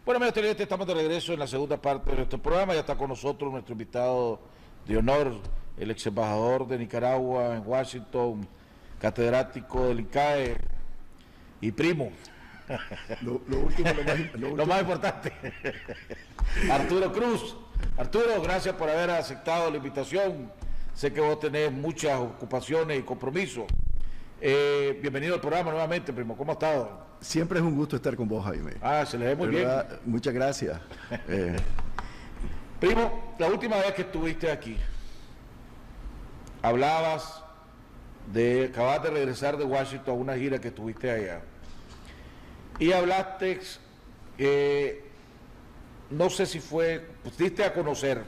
Bueno, amigos televidentes, estamos de regreso en la segunda parte de nuestro programa. Ya está con nosotros nuestro invitado de honor, el ex embajador de Nicaragua en Washington, catedrático del ICAE y primo. Lo más importante. Arturo Cruz. Arturo, gracias por haber aceptado la invitación. Sé que vos tenés muchas ocupaciones y compromisos. Bienvenido al programa nuevamente, primo. ¿Cómo ha estado? Siempre es un gusto estar con vos, Jaime. Se le ve muy bien. Muchas gracias. Primo, la última vez que estuviste aquí, hablabas de, acabas de regresar de Washington a una gira que estuviste allá, y hablaste, no sé si fue, pues diste a conocer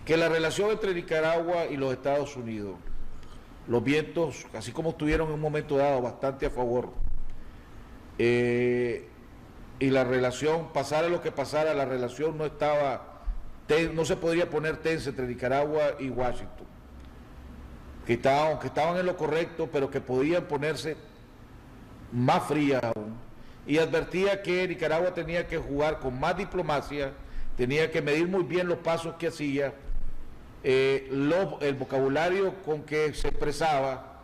que la relación entre Nicaragua y los Estados Unidos, los vientos, así como estuvieron en un momento dado bastante a favor, y la relación, pasara lo que pasara, la relación no estaba, no se podría poner tensa entre Nicaragua y Washington, que estaban en lo correcto, pero que podían ponerse más frías aún, y advertía que Nicaragua tenía que jugar con más diplomacia, tenía que medir muy bien los pasos que hacía, el vocabulario con que se expresaba,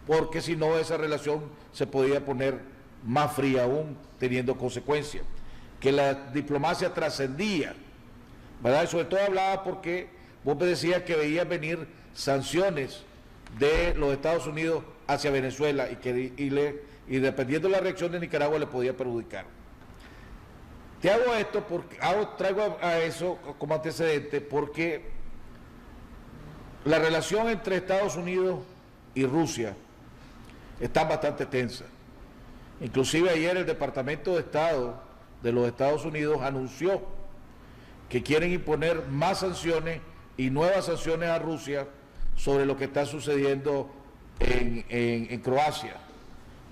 porque si no esa relación se podía poner más fría aún, teniendo consecuencias, que la diplomacia trascendía, ¿verdad? Y sobre todo hablaba porque vos me decías que veías venir sanciones de los Estados Unidos hacia Venezuela y dependiendo de la reacción de Nicaragua le podía perjudicar. Te hago esto porque traigo a eso como antecedente porque la relación entre Estados Unidos y Rusia está bastante tensa. Inclusive ayer el Departamento de Estado de los Estados Unidos anunció que quieren imponer más sanciones y nuevas sanciones a Rusia sobre lo que está sucediendo en Croacia.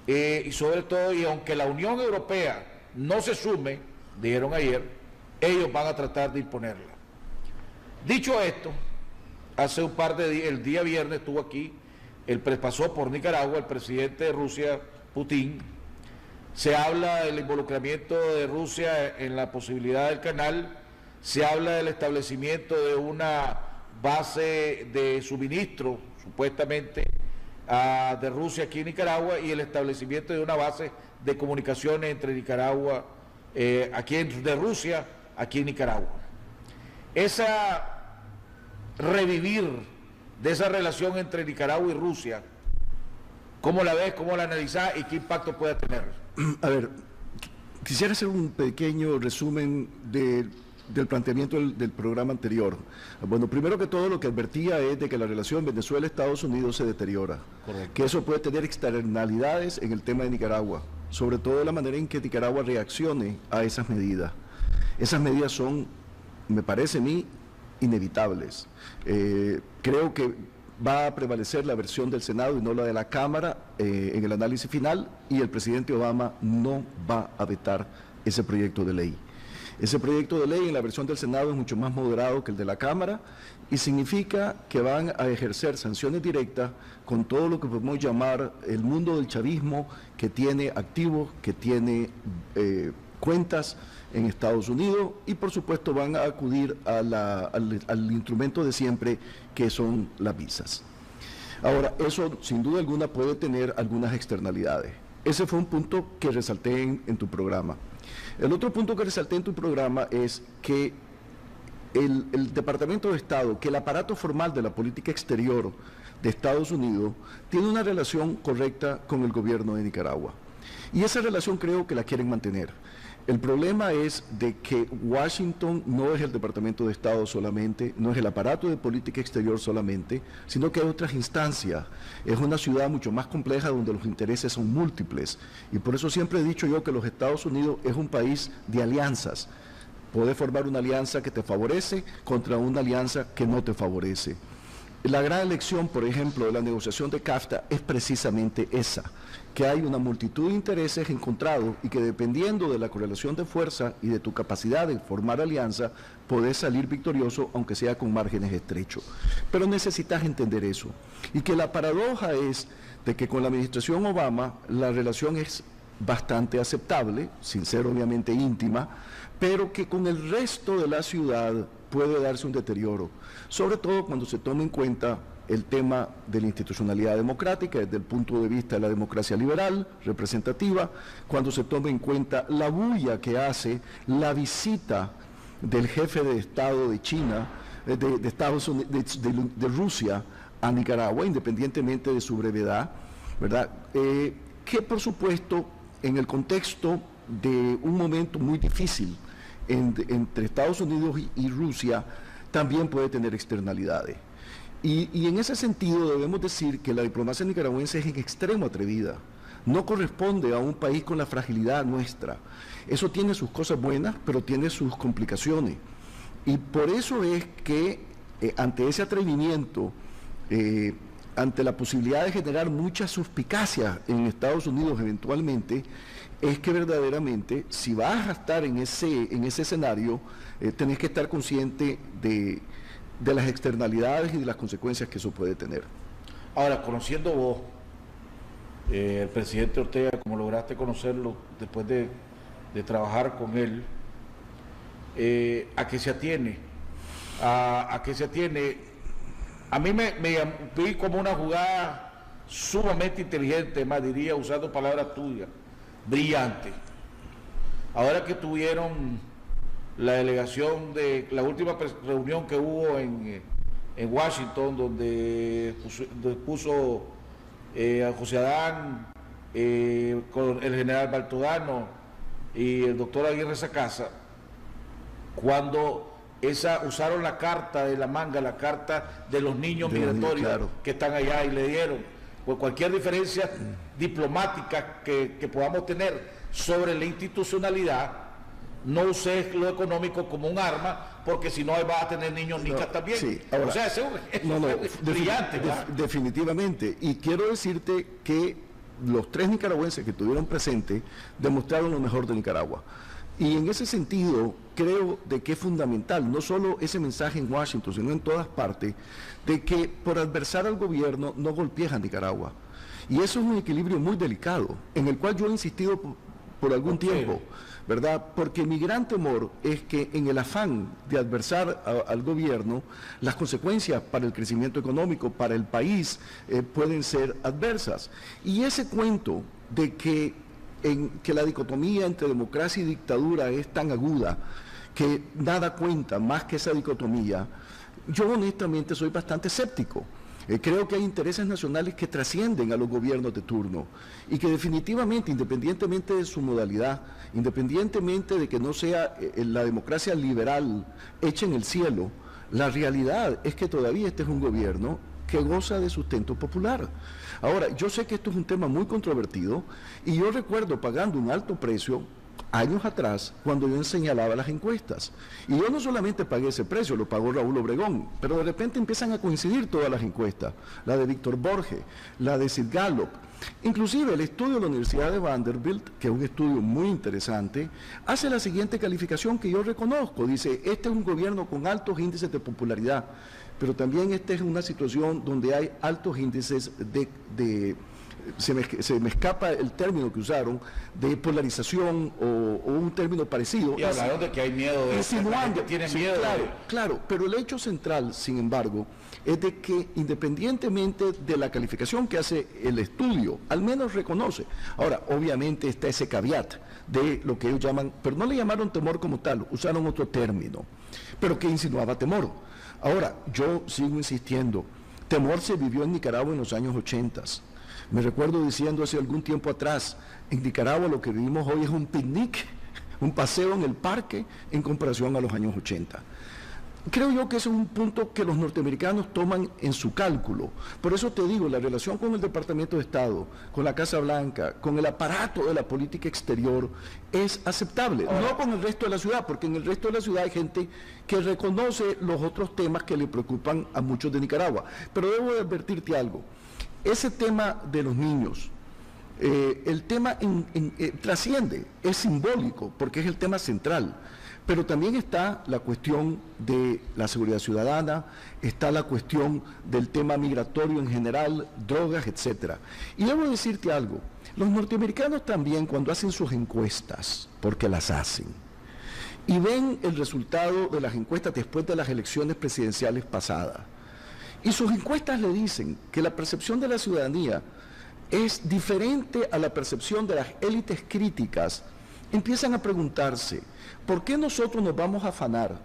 Y sobre todo, y aunque la Unión Europea no se sume, dijeron ayer, ellos van a tratar de imponerla. Dicho esto, hace un par de días, el día viernes estuvo aquí, pasó por Nicaragua el presidente de Rusia, Putin. Se habla del involucramiento de Rusia en la posibilidad del canal, se habla del establecimiento de una base de suministro, supuestamente, de Rusia aquí en Nicaragua, y el establecimiento de una base de comunicaciones entre Nicaragua, de Rusia, aquí en Nicaragua. Revivir de esa relación entre Nicaragua y Rusia, ¿cómo la ves, cómo la analizás y qué impacto puede tener? A ver, quisiera hacer un pequeño resumen del planteamiento del programa anterior. Bueno, primero que todo lo que advertía es de que la relación Venezuela-Estados Unidos se deteriora. Correcto. Que eso puede tener externalidades en el tema de Nicaragua, sobre todo la manera en que Nicaragua reaccione a esas medidas. Esas medidas son, me parece a mí, inevitables. Creo que va a prevalecer la versión del Senado y no la de la Cámara en el análisis final, y el presidente Obama no va a vetar ese proyecto de ley. Ese proyecto de ley en la versión del Senado es mucho más moderado que el de la Cámara y significa que van a ejercer sanciones directas con todo lo que podemos llamar el mundo del chavismo, que tiene activos, que tiene cuentas en Estados Unidos, y por supuesto van a acudir al instrumento de siempre, que son las visas. Ahora, eso sin duda alguna puede tener algunas externalidades. Ese fue un punto que resalté en tu programa. El otro punto que resalté en tu programa es que el Departamento de Estado, que el aparato formal de la política exterior de Estados Unidos, tiene una relación correcta con el gobierno de Nicaragua. Y esa relación creo que la quieren mantener. El problema es de que Washington no es el Departamento de Estado solamente, no es el aparato de política exterior solamente, sino que hay otras instancias. Es una ciudad mucho más compleja donde los intereses son múltiples. Y por eso siempre he dicho yo que los Estados Unidos es un país de alianzas. Podés formar una alianza que te favorece contra una alianza que no te favorece. La gran lección, por ejemplo, de la negociación de CAFTA es precisamente esa, que hay una multitud de intereses encontrados y que dependiendo de la correlación de fuerza y de tu capacidad de formar alianza, podés salir victorioso aunque sea con márgenes estrechos. Pero necesitas entender eso. Y que la paradoja es de que con la administración Obama la relación es bastante aceptable, sin ser obviamente íntima, pero que con el resto de la ciudad puede darse un deterioro, sobre todo cuando se toma en cuenta el tema de la institucionalidad democrática desde el punto de vista de la democracia liberal, representativa, cuando se toma en cuenta la bulla que hace la visita del jefe de Estado de China, de Estados Unidos, de Rusia a Nicaragua, independientemente de su brevedad, ¿verdad? Que por supuesto, en el contexto de un momento muy difícil entre Estados Unidos y Rusia, también puede tener externalidades. Y en ese sentido debemos decir que la diplomacia nicaragüense es en extremo atrevida. No corresponde a un país con la fragilidad nuestra. Eso tiene sus cosas buenas, pero tiene sus complicaciones. Y por eso es que ante ese atrevimiento, ante la posibilidad de generar muchas suspicacias en Estados Unidos eventualmente, es que verdaderamente, si vas a estar en ese escenario, tenés que estar consciente de las externalidades y de las consecuencias que eso puede tener. Ahora, conociendo vos, el presidente Ortega, como lograste conocerlo después de trabajar con él, ¿a qué se atiene? ¿A qué se atiene? A mí me vi como una jugada sumamente inteligente, más diría, usando palabras tuyas, brillante. Ahora que tuvieron la delegación de la última reunión que hubo en Washington, donde puso a José Adán, con el general Baltodano y el doctor Aguirre Sacasa, cuando usaron la carta de la manga, la carta de los niños migratorios, claro, que están allá, y le dieron, pues, cualquier diferencia diplomática que podamos tener sobre la institucionalidad, no uses lo económico como un arma, porque si no vas a tener niños nicas también. Sí, ahora, o sea, eso es brillante. Definitivamente. Y quiero decirte que los 3 nicaragüenses que estuvieron presentes demostraron lo mejor de Nicaragua. Y en ese sentido, creo de que es fundamental, no solo ese mensaje en Washington, sino en todas partes, de que por adversar al gobierno no golpees a Nicaragua. Y eso es un equilibrio muy delicado, en el cual yo he insistido por algún tiempo, ¿verdad? Porque mi gran temor es que en el afán de adversar al gobierno, las consecuencias para el crecimiento económico, para el país, pueden ser adversas. Y ese cuento de que la dicotomía entre democracia y dictadura es tan aguda que nada cuenta más que esa dicotomía, yo honestamente soy bastante escéptico. Creo que hay intereses nacionales que trascienden a los gobiernos de turno y que definitivamente, independientemente de su modalidad, independientemente de que no sea la democracia liberal hecha en el cielo, la realidad es que todavía este es un gobierno que goza de sustento popular. Ahora, yo sé que esto es un tema muy controvertido y yo recuerdo pagando un alto precio años atrás, cuando yo señalaba las encuestas. Y yo no solamente pagué ese precio, lo pagó Raúl Obregón, pero de repente empiezan a coincidir todas las encuestas, la de Víctor Borges, la de Sid Gallup. Inclusive el estudio de la Universidad de Vanderbilt, que es un estudio muy interesante, hace la siguiente calificación que yo reconozco. Dice, este es un gobierno con altos índices de popularidad, pero también esta es una situación donde hay altos índices se me escapa el término que usaron, de polarización o un término parecido. Y hablaron de que hay miedo de insinuando, tienen miedo. Claro, pero el hecho central, sin embargo, es de que independientemente de la calificación que hace el estudio, al menos reconoce. Ahora, obviamente está ese caveat de lo que ellos llaman, pero no le llamaron temor como tal, usaron otro término, pero que insinuaba temor. Ahora, yo sigo insistiendo, temor se vivió en Nicaragua en los años 80. Me recuerdo diciendo hace algún tiempo atrás, en Nicaragua lo que vivimos hoy es un picnic, un paseo en el parque en comparación a los años 80. Creo yo que ese es un punto que los norteamericanos toman en su cálculo. Por eso te digo, la relación con el Departamento de Estado, con la Casa Blanca, con el aparato de la política exterior es aceptable. No con el resto de la ciudad, porque en el resto de la ciudad hay gente que reconoce los otros temas que le preocupan a muchos de Nicaragua. Pero debo de advertirte algo. Ese tema de los niños, el tema trasciende, es simbólico, porque es el tema central, Pero también está la cuestión de la seguridad ciudadana, está la cuestión del tema migratorio en general, drogas, etcétera. Y debo decirte algo, los norteamericanos también cuando hacen sus encuestas, porque las hacen, y ven el resultado de las encuestas después de las elecciones presidenciales pasadas, y sus encuestas le dicen que la percepción de la ciudadanía es diferente a la percepción de las élites críticas, empiezan a preguntarse, ¿por qué nosotros nos vamos a afanar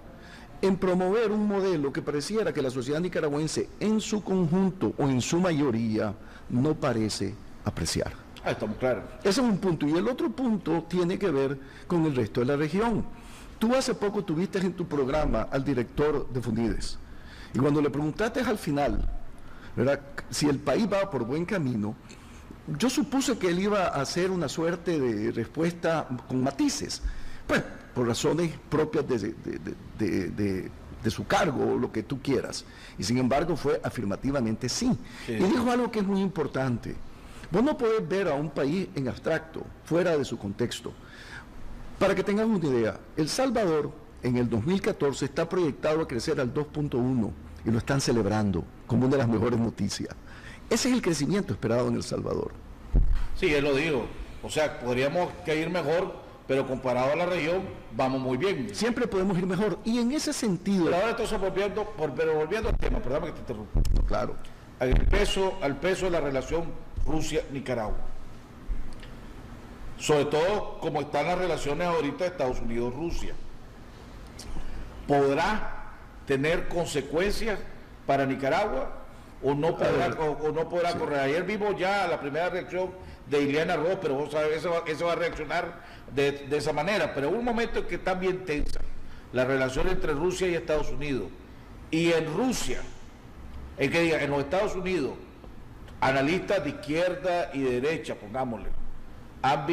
en promover un modelo que pareciera que la sociedad nicaragüense en su conjunto o en su mayoría no parece apreciar? Estamos claros. Ese es un punto. Y el otro punto tiene que ver con el resto de la región. Tú hace poco tuviste en tu programa al director de Funides, y cuando le preguntaste al final, ¿verdad?, si el país va por buen camino, yo supuse que él iba a hacer una suerte de respuesta con matices, pues por razones propias de su cargo o lo que tú quieras, y sin embargo fue afirmativamente sí. Y dijo algo que es muy importante: vos no podés ver a un país en abstracto, fuera de su contexto. Para que tengan una idea, El Salvador en el 2014 está proyectado a crecer al 2.1 y lo están celebrando como una de las mejores noticias. Ese es el crecimiento esperado en El Salvador. Sí, él lo dijo. O sea, podríamos ir mejor, pero comparado a la región, vamos muy bien. Siempre podemos ir mejor. Y en ese sentido... Pero ahora entonces volviendo al tema, perdóname que te interrumpa. No, claro. Al peso de la relación Rusia-Nicaragua. Sobre todo como están las relaciones ahorita de Estados Unidos-Rusia. ¿Podrá tener consecuencias para Nicaragua o no podrá correr? Ayer vimos ya la primera reacción de Ileana Ross, pero vos sabés, eso va a reaccionar de esa manera. Pero hubo un momento en que está bien tensa la relación entre Rusia y Estados Unidos. Y en Rusia, en los Estados Unidos, analistas de izquierda y de derecha, pongámosle, han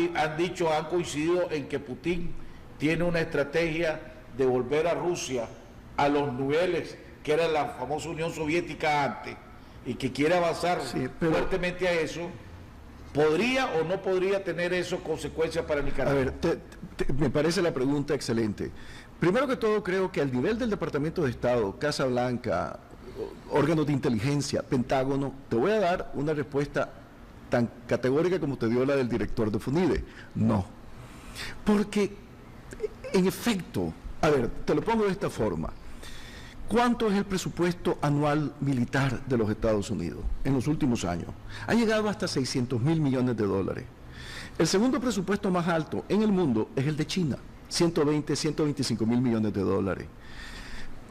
coincidido en que Putin tiene una estrategia de volver a Rusia a los niveles que era la famosa Unión Soviética antes, y que quiere avanzar fuertemente a eso. ¿Podría o no podría tener eso consecuencias para Nicaragua? A ver, me parece la pregunta excelente. Primero que todo, creo que al nivel del Departamento de Estado, Casa Blanca, órganos de inteligencia, Pentágono, te voy a dar una respuesta tan categórica como te dio la del director de FUNIDE. No. Porque, en efecto, a ver, te lo pongo de esta forma. ¿Cuánto es el presupuesto anual militar de los Estados Unidos en los últimos años? Ha llegado hasta 600.000 millones de dólares. El segundo presupuesto más alto en el mundo es el de China, 125.000 millones de dólares.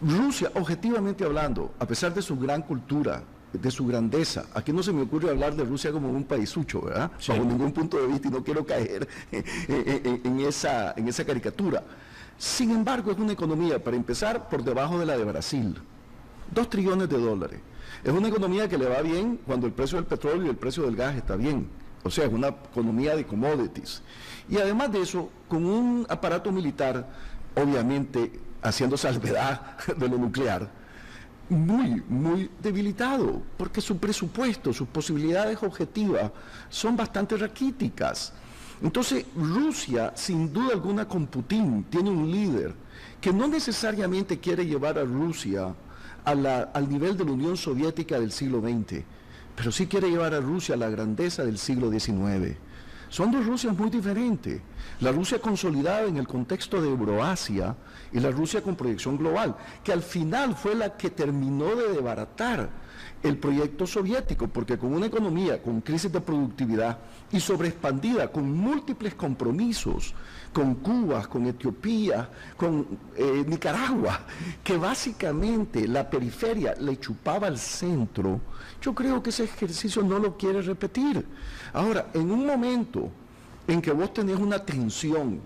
Rusia, objetivamente hablando, a pesar de su gran cultura, de su grandeza, aquí no se me ocurre hablar de Rusia como un paisucho, ¿verdad? Sí. Bajo ningún punto de vista, y no quiero caer en esa caricatura. Sin embargo, es una economía, para empezar, por debajo de la de Brasil. 2 trillones de dólares. Es una economía que le va bien cuando el precio del petróleo y el precio del gas está bien. O sea, es una economía de commodities. Y además de eso, con un aparato militar, obviamente, haciendo salvedad de lo nuclear, muy, muy debilitado, porque su presupuesto, sus posibilidades objetivas son bastante raquíticas. Entonces, Rusia, sin duda alguna, con Putin, tiene un líder que no necesariamente quiere llevar a Rusia al nivel de la Unión Soviética del siglo XX, pero sí quiere llevar a Rusia a la grandeza del siglo XIX. Son dos Rusias muy diferentes. La Rusia consolidada en el contexto de Euroasia y la Rusia con proyección global, que al final fue la que terminó de desbaratar el proyecto soviético, porque con una economía con crisis de productividad y sobreexpandida, con múltiples compromisos, con Cuba, con Etiopía, con Nicaragua, que básicamente la periferia le chupaba al centro, yo creo que ese ejercicio no lo quiere repetir. Ahora, en un momento en que vos tenés una tensión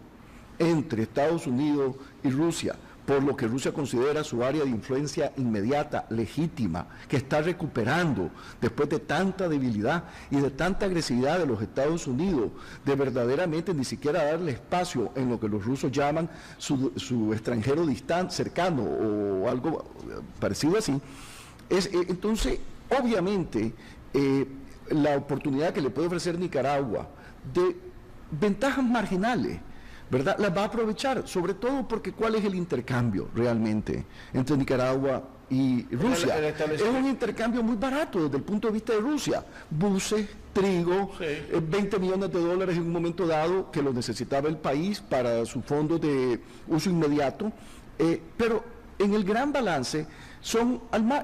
entre Estados Unidos y Rusia, por lo que Rusia considera su área de influencia inmediata, legítima, que está recuperando después de tanta debilidad y de tanta agresividad de los Estados Unidos, de verdaderamente ni siquiera darle espacio en lo que los rusos llaman su extranjero distante, cercano o algo parecido así. Entonces, obviamente, la oportunidad que le puede ofrecer Nicaragua de ventajas marginales, ¿verdad? Las va a aprovechar, sobre todo porque ¿cuál es el intercambio realmente entre Nicaragua y Rusia? Es un intercambio muy barato desde el punto de vista de Rusia. Buses, trigo, sí. 20 millones de dólares en un momento dado que lo necesitaba el país para su fondo de uso inmediato, pero en el gran balance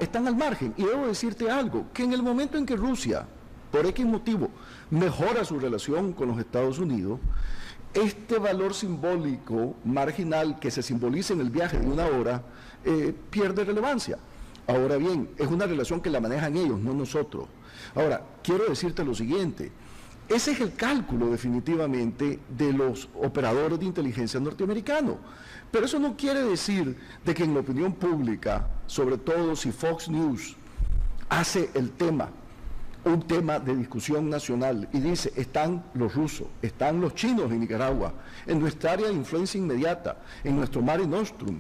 están al margen. Y debo decirte algo, que en el momento en que Rusia, por X motivo, mejora su relación con los Estados Unidos, este valor simbólico marginal que se simboliza en el viaje de una hora pierde relevancia. Ahora bien, es una relación que la manejan ellos, no nosotros. Ahora, quiero decirte lo siguiente, ese es el cálculo definitivamente de los operadores de inteligencia norteamericanos, pero eso no quiere decir de que en la opinión pública, sobre todo si Fox News hace el tema un tema de discusión nacional y dice, están los rusos, están los chinos en Nicaragua, en nuestra área de influencia inmediata, en nuestro Mare Nostrum,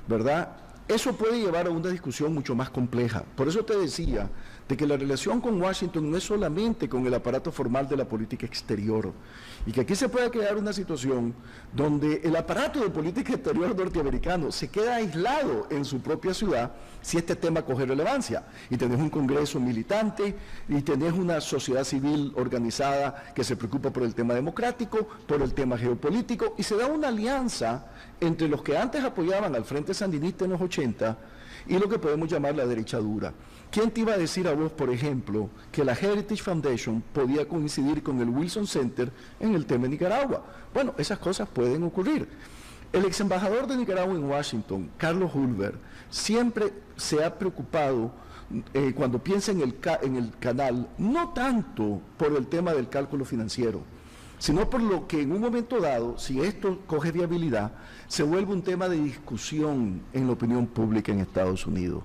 ¿verdad? Eso puede llevar a una discusión mucho más compleja. Por eso te decía de que la relación con Washington no es solamente con el aparato formal de la política exterior, y que aquí se puede crear una situación donde el aparato de política exterior norteamericano se queda aislado en su propia ciudad si este tema coge relevancia. Y tenés un Congreso militante, y tenés una sociedad civil organizada que se preocupa por el tema democrático, por el tema geopolítico, y se da una alianza entre los que antes apoyaban al Frente Sandinista en los 80 y lo que podemos llamar la derecha dura. ¿Quién te iba a decir a vos, por ejemplo, que la Heritage Foundation podía coincidir con el Wilson Center en el tema de Nicaragua? Bueno, esas cosas pueden ocurrir. El ex embajador de Nicaragua en Washington, Carlos Hulbert, siempre se ha preocupado, cuando piensa en el canal, no tanto por el tema del cálculo financiero, sino por lo que en un momento dado, si esto coge viabilidad, se vuelve un tema de discusión en la opinión pública en Estados Unidos.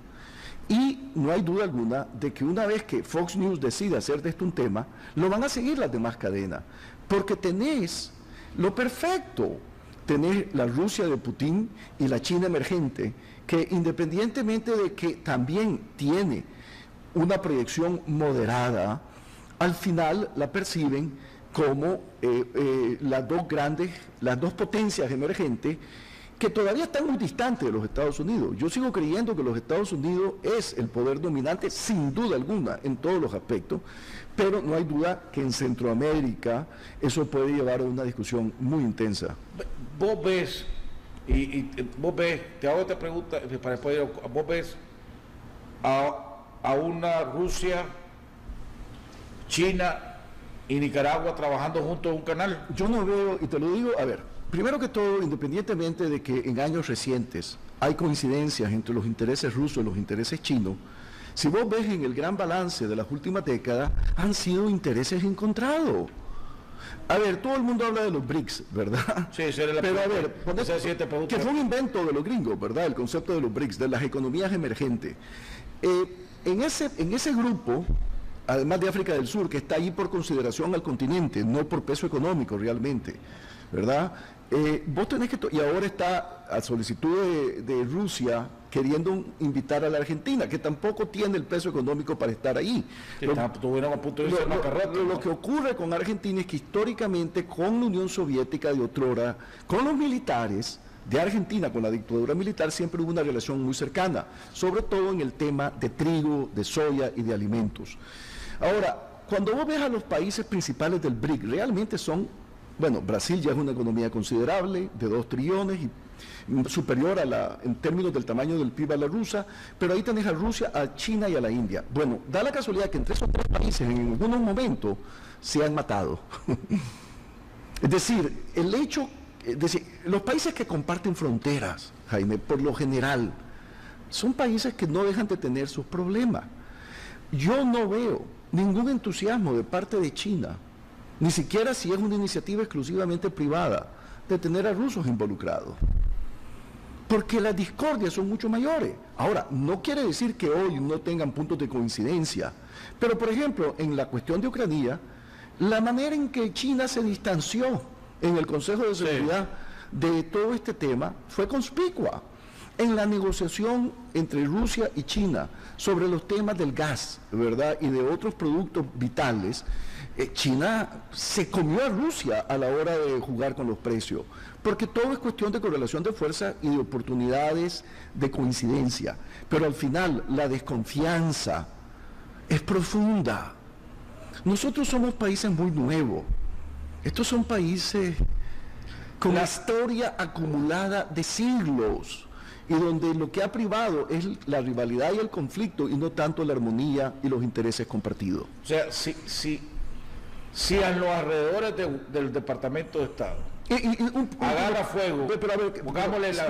Y no hay duda alguna de que una vez que Fox News decida hacer de esto un tema, lo van a seguir las demás cadenas, porque tenés lo perfecto, tenés la Rusia de Putin y la China emergente, que independientemente de que también tiene una proyección moderada, al final la perciben como las dos potencias emergentes que todavía están muy distantes de los Estados Unidos. Yo sigo creyendo que los Estados Unidos es el poder dominante, sin duda alguna, en todos los aspectos, pero no hay duda que en Centroamérica eso puede llevar a una discusión muy intensa. Vos ves, te hago esta pregunta, para después, vos ves a una Rusia, China y Nicaragua trabajando juntos en un canal. Yo no veo, y te lo digo, a ver, primero que todo, independientemente de que en años recientes hay coincidencias entre los intereses rusos y los intereses chinos, si vos ves en el gran balance de las últimas décadas, han sido intereses encontrados. A ver, todo el mundo habla de los BRICS, ¿verdad? Sí, esa era la pero pregunta. A ver, que fue un invento de los gringos, ¿verdad? El concepto de los BRICS, de las economías emergentes. En ese grupo, además de África del Sur, que está ahí por consideración al continente, no por peso económico realmente, ¿verdad? Vos tenés que, y ahora está a solicitud de Rusia queriendo invitar a la Argentina, que tampoco tiene el peso económico para estar ahí. Estuvieron a punto de irse a carreta, lo que ocurre con Argentina es que históricamente con la Unión Soviética de otrora, con los militares de Argentina, con la dictadura militar, siempre hubo una relación muy cercana, sobre todo en el tema de trigo, de soya y de alimentos. Ahora, cuando vos ves a los países principales del BRIC, realmente son, bueno, Brasil ya es una economía considerable, de 2 trillones, y superior en términos del tamaño del PIB a la rusa, pero ahí tenés a Rusia, a China y a la India. Bueno, da la casualidad que entre esos 3 países en algunos momentos se han matado. Es decir, los países que comparten fronteras, Jaime, por lo general, son países que no dejan de tener sus problemas. Yo no veo ningún entusiasmo de parte de China, ni siquiera si es una iniciativa exclusivamente privada, de tener a rusos involucrados. Porque las discordias son mucho mayores. Ahora, no quiere decir que hoy no tengan puntos de coincidencia, pero por ejemplo, en la cuestión de Ucrania, la manera en que China se distanció en el Consejo de Seguridad de todo este tema fue conspicua. En la negociación entre Rusia y China sobre los temas del gas, ¿verdad?, y de otros productos vitales, China se comió a Rusia a la hora de jugar con los precios, porque todo es cuestión de correlación de fuerza y de oportunidades de coincidencia, pero al final la desconfianza es profunda. Nosotros somos países muy nuevos, estos son países con historia acumulada de siglos, y donde lo que ha privado es la rivalidad y el conflicto, y no tanto la armonía y los intereses compartidos. O sea, si a los alrededores del Departamento de Estado agarra fuego, pero a ver, pongámosle la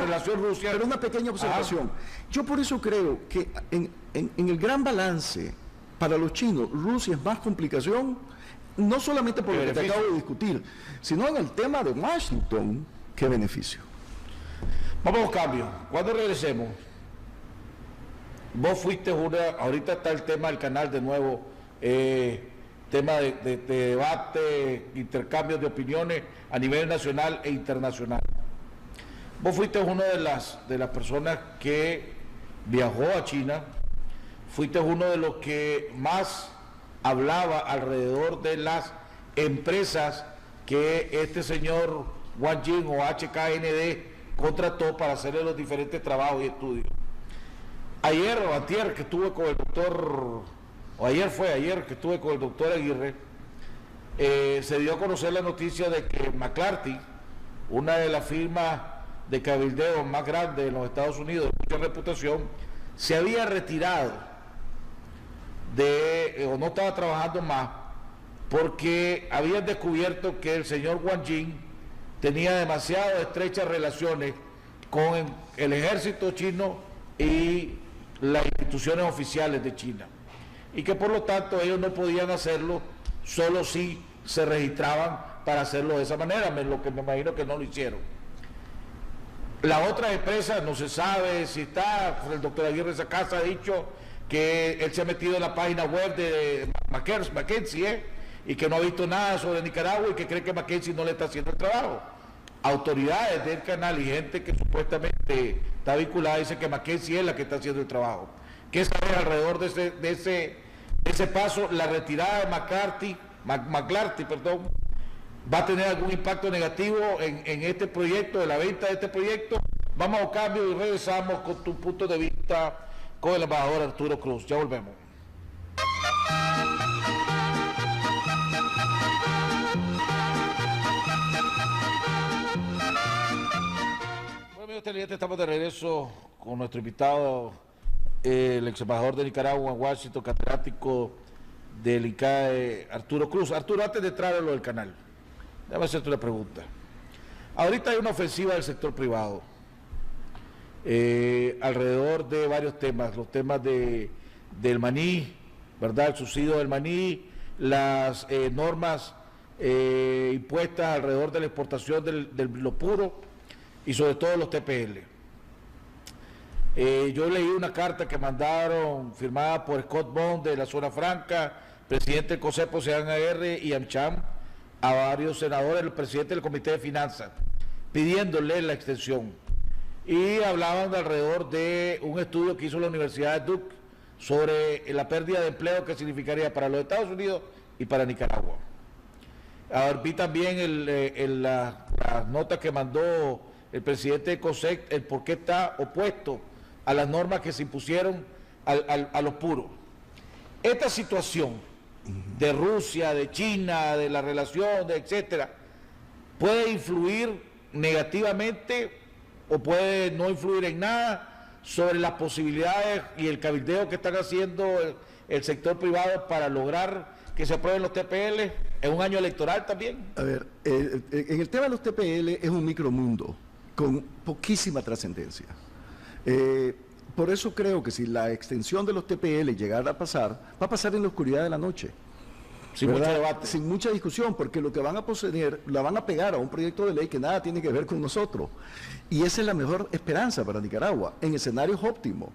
relación Rusia... Pero una pequeña observación. Yo por eso creo que en el gran balance para los chinos, Rusia es más complicación, no solamente por lo que te acabo de discutir, sino en el tema de Washington, que beneficio. Vamos a los cambios. Cuando regresemos, vos fuiste ahorita está el tema del canal de nuevo, tema de debate, intercambios de opiniones a nivel nacional e internacional. Vos fuiste una de las personas que viajó a China, fuiste uno de los que más hablaba alrededor de las empresas que este señor Wang Jing o HKND contrató para hacerle los diferentes trabajos y estudios. Ayer o antier que estuve con el doctor, o ayer que estuve con el doctor Aguirre, se dio a conocer la noticia de que McClarty, una de las firmas de cabildeo más grandes en los Estados Unidos, de mucha reputación, se había retirado o no estaba trabajando más, porque habían descubierto que el señor Wang Jing tenía demasiado estrechas relaciones con el ejército chino y las instituciones oficiales de China, y que por lo tanto ellos no podían hacerlo solo si se registraban para hacerlo de esa manera, lo que me imagino que no lo hicieron. Las otras empresas no se sabe si está, el doctor Aguirre Sacasa ha dicho que él se ha metido en la página web de McKinsey, y que no ha visto nada sobre Nicaragua y que cree que McKinsey no le está haciendo el trabajo. Autoridades del canal y gente que supuestamente está vinculada dice que McKinsey es la que está haciendo el trabajo. ¿Qué sabes alrededor de ese paso? La retirada de McClarty, ¿va a tener algún impacto negativo en este proyecto, de la venta de este proyecto? Vamos a un cambio y regresamos con tu punto de vista con el embajador Arturo Cruz. Ya volvemos. Estamos de regreso con nuestro invitado, el ex embajador de Nicaragua en Washington, catedrático del ICAE, Arturo Cruz. Arturo, antes de entrar a lo del canal, déjame hacerte una pregunta. Ahorita hay una ofensiva del sector privado alrededor de varios temas, los temas del maní, ¿verdad? El subsidio del maní, las normas impuestas alrededor de la exportación de lo puro, y sobre todo los TPL. Yo leí una carta que mandaron firmada por Scott Bond de la Zona Franca, presidente del COSEPO, Sean AR y AmCham, a varios senadores, el presidente del Comité de Finanzas, pidiéndole la extensión. Y hablaban de alrededor de un estudio que hizo la Universidad de Duke sobre la pérdida de empleo que significaría para los Estados Unidos y para Nicaragua. Ahora vi también las notas que mandó el presidente de COSEC, el por qué está opuesto a las normas que se impusieron a los puros. Esta situación de Rusia, de China, de la relación, etcétera, puede influir negativamente o puede no influir en nada sobre las posibilidades y el cabildeo que están haciendo el sector privado para lograr que se aprueben los TPL en un año electoral también. A ver, en el tema de los TPL es un micromundo con poquísima trascendencia. Por eso creo que si la extensión de los TPL llegara a pasar, va a pasar en la oscuridad de la noche. Sin mucho debate. Sin mucha discusión, porque lo que van a poseer, la van a pegar a un proyecto de ley que nada tiene que ver con nosotros. Y esa es la mejor esperanza para Nicaragua, en escenarios óptimos.